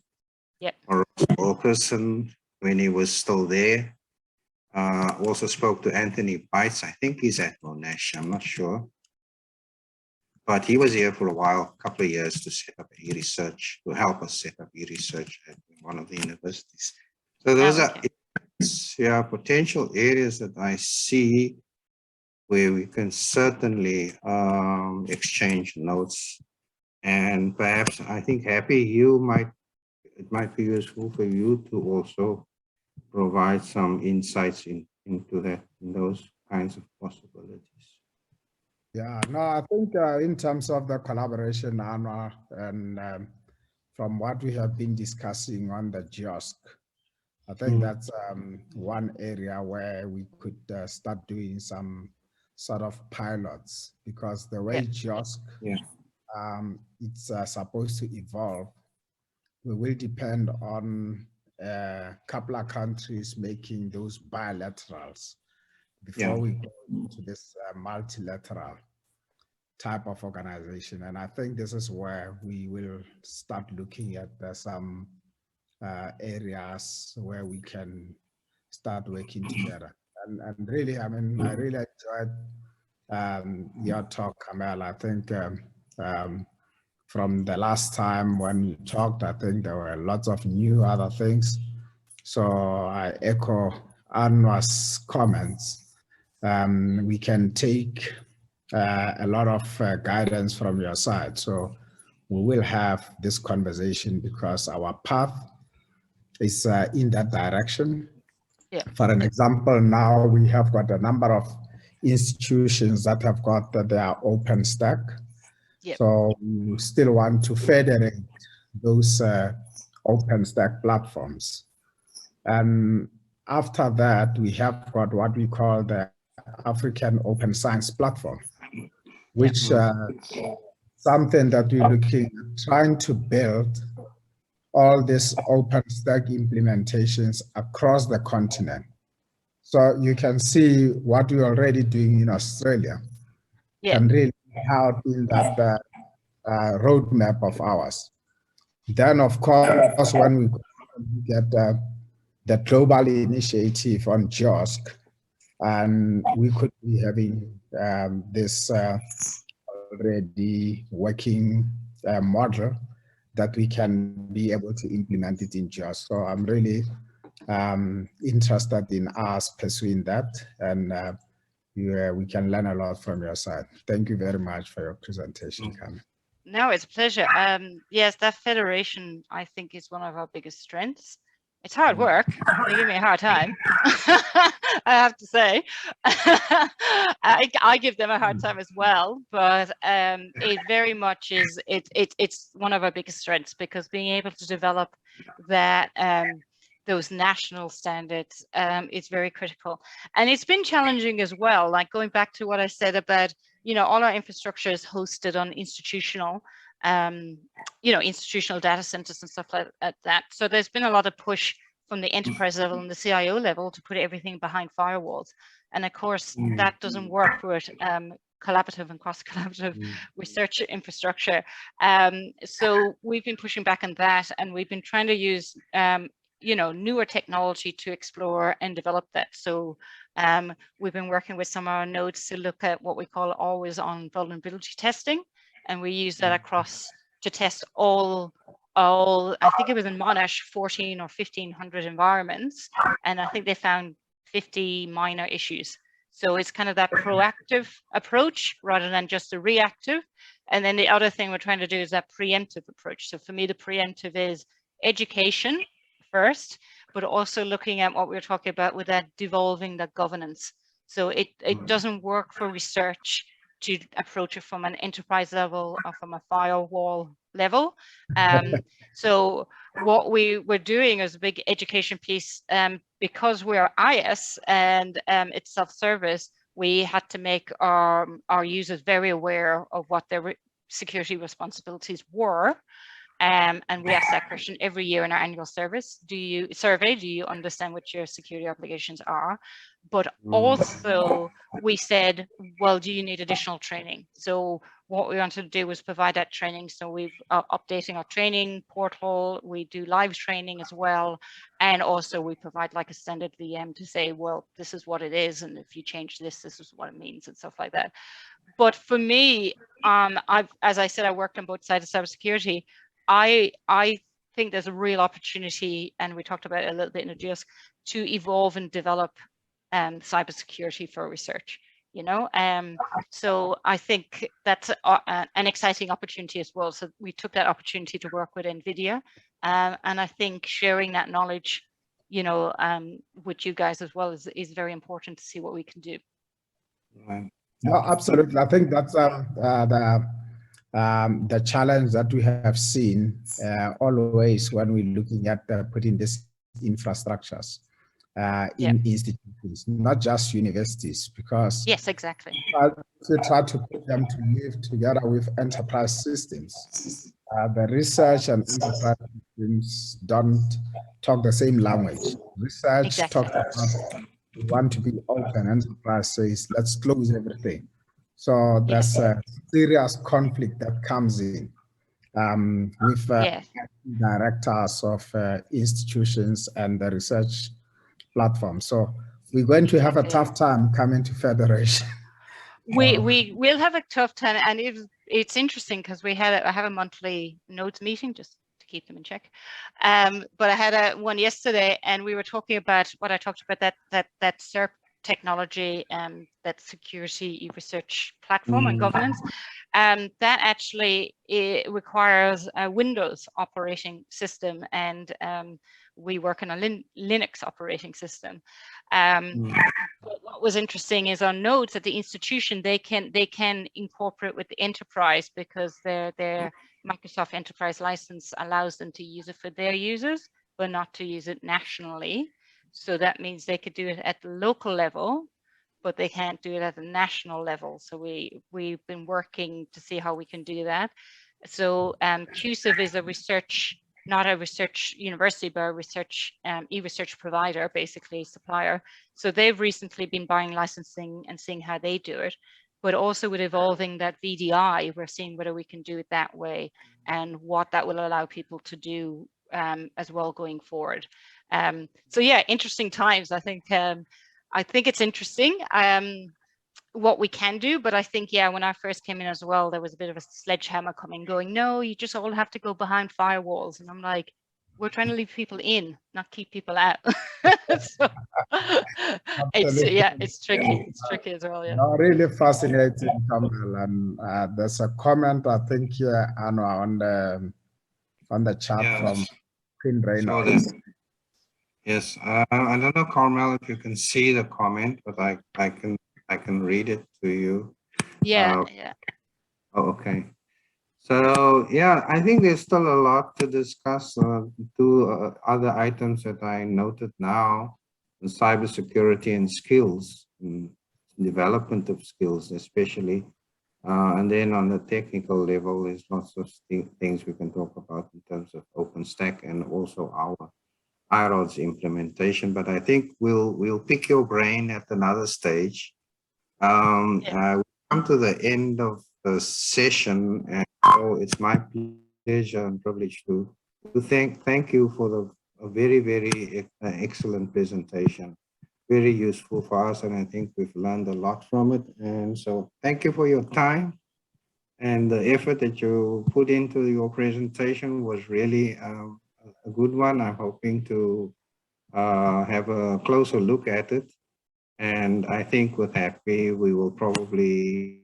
Ross Wilkerson when he was still there. Also spoke to Anthony Bites. I think he's at Monash, I'm not sure. But he was here for a while, a couple of years, to set up e-research, to help us set up e-research at one of the universities. So those are potential areas that I see where we can certainly exchange notes. And perhaps, I think, Happy, it might be useful for you to also provide some insights into those kinds of possibilities. Yeah, no, I think in terms of the collaboration, Anwar, and from what we have been discussing on the JOSC, I think that's one area where we could start doing some sort of pilots, because the way JOSC it's supposed to evolve, we will depend on a couple of countries making those bilaterals before we go into this multilateral type of organization. And I think this is where we will start looking at some areas where we can start working together. And really, I mean, I really enjoyed your talk, Carmel. I think from the last time when you talked, I think there were lots of new other things. So I echo Anwar's comments. We can take a lot of guidance from your side. So we will have this conversation because our path is in that direction. For an example, now we have got a number of institutions that have got their OpenStack. So we still want to federate those OpenStack platforms. And after that, we have got what we call the African Open Science Platform, which something that we're looking at, trying to build all these OpenStack implementations across the continent. So you can see what we're already doing in Australia can really help in that roadmap of ours. Then, of course, when we get the global initiative on JOSC, and we could be having this already working model that we can be able to implement it in JAWS. So I'm really interested in us pursuing that, and we can learn a lot from your side. Thank you very much for your presentation, Carmel. No, it's a pleasure. Yes, that federation, I think, is one of our biggest strengths. It's hard work. They give me a hard time, I have to say. I give them a hard time as well, but it very much is, it's one of our biggest strengths, because being able to develop that those national standards is very critical. And it's been challenging as well, like going back to what I said about, you know, all our infrastructure is hosted on institutional, you know, institutional data centers and stuff like that. So there's been a lot of push from the enterprise level and the CIO level to put everything behind firewalls. And of course, that doesn't work with collaborative and cross-collaborative research infrastructure. So we've been pushing back on that, and we've been trying to use you know, newer technology to explore and develop that. So we've been working with some of our nodes to look at what we call always on vulnerability testing. And we use that across to test all I think it was in Monash, 14 or 1500 environments. And I think they found 50 minor issues. So it's kind of that proactive approach rather than just a reactive. And then the other thing we're trying to do is that preemptive approach. So for me, the preemptive is education first, but also looking at what we were talking about with that devolving the governance. So it doesn't work for research to approach it from an enterprise level or from a firewall level. So what we were doing is a big education piece, because we're IS and it's self-service, we had to make our users very aware of what their security responsibilities were. And we ask that question every year in our annual survey. Do you understand what your security obligations are? But also we said, well, do you need additional training? So what we wanted to do was provide that training. So we've updating our training portal. We do live training as well. And also we provide like a standard VM to say, well, this is what it is. And if you change this, this is what it means and stuff like that. But for me, as I said, I worked on both sides of cybersecurity. I think there's a real opportunity, and we talked about it a little bit in the GIS, to evolve and develop cybersecurity for research, you know. So I think that's an exciting opportunity as well. So we took that opportunity to work with NVIDIA, and I think sharing that knowledge, you know, with you guys as well is very important to see what we can do. Right. No, absolutely. I think that's the challenge that we have seen always when we're looking at putting these infrastructures in institutions, not just universities, because yes, exactly. We try to put them to live together with enterprise systems. The research and enterprise systems don't talk the same language. Research talks about we want to be open, enterprise says let's close everything. So there's a serious conflict that comes in with directors of institutions and the research platform. So we're going to have a tough time coming to federation. We will have a tough time, and it's interesting because I have a monthly nodes meeting just to keep them in check. But I had one yesterday, and we were talking about what I talked about, that SERP technology, that security research platform and governance. That actually requires a Windows operating system, and we work on a Linux operating system. But what was interesting is on nodes at the institution, they can incorporate with the enterprise because their Microsoft Enterprise license allows them to use it for their users, but not to use it nationally. So that means they could do it at the local level, but they can't do it at the national level. So we've been working to see how we can do that. So QSIV is a research, not a research university, but a research e-research provider, basically supplier. So they've recently been buying licensing and seeing how they do it. But also with evolving that VDI, we're seeing whether we can do it that way and what that will allow people to do as well going forward. So yeah, interesting times. I think it's interesting. what we can do. But I think, yeah, when I first came in as well, there was a bit of a sledgehammer coming, going, no, you just all have to go behind firewalls. And I'm like, we're trying to leave people in, not keep people out. So it's tricky. It's tricky as well. Yeah. No, really fascinating, Carmel. And there's a comment I think here, Anna, on the chat from Queen Reynolds. Yes, I don't know, Carmel, if you can see the comment, but I can read it to you. Yeah. Oh, okay. So yeah, I think there's still a lot to discuss. Two other items that I noted now: the cybersecurity and skills, development of skills, especially. And then on the technical level, there's lots of things we can talk about in terms of OpenStack and also our IRODS implementation. But I think we'll pick your brain at another stage. We come to the end of the session, and so it's my pleasure and privilege to thank you for a very excellent presentation. Very useful for us, and I think we've learned a lot from it. And so thank you for your time, and the effort that you put into your presentation was really a good one. I'm hoping to have a closer look at it, and I think with Happy we will probably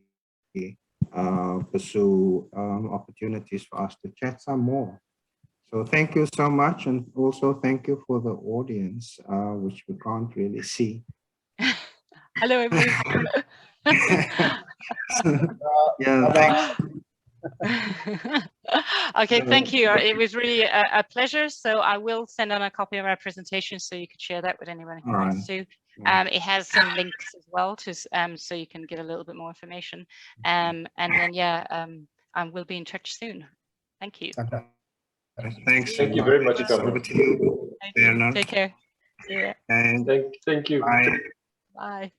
pursue opportunities for us to chat some more. So thank you so much, and also thank you for the audience, which we can't really see. Hello, everyone. Yeah, okay, thank you. It was really a pleasure. So I will send on a copy of our presentation so you could share that with anyone who wants to. It has some links as well to so you can get a little bit more information. And then we'll be in touch soon. Thank you. Okay. Thanks. Thank you very much, Over to you, Bernard. Take care. See ya. And thank you. bye. Bye.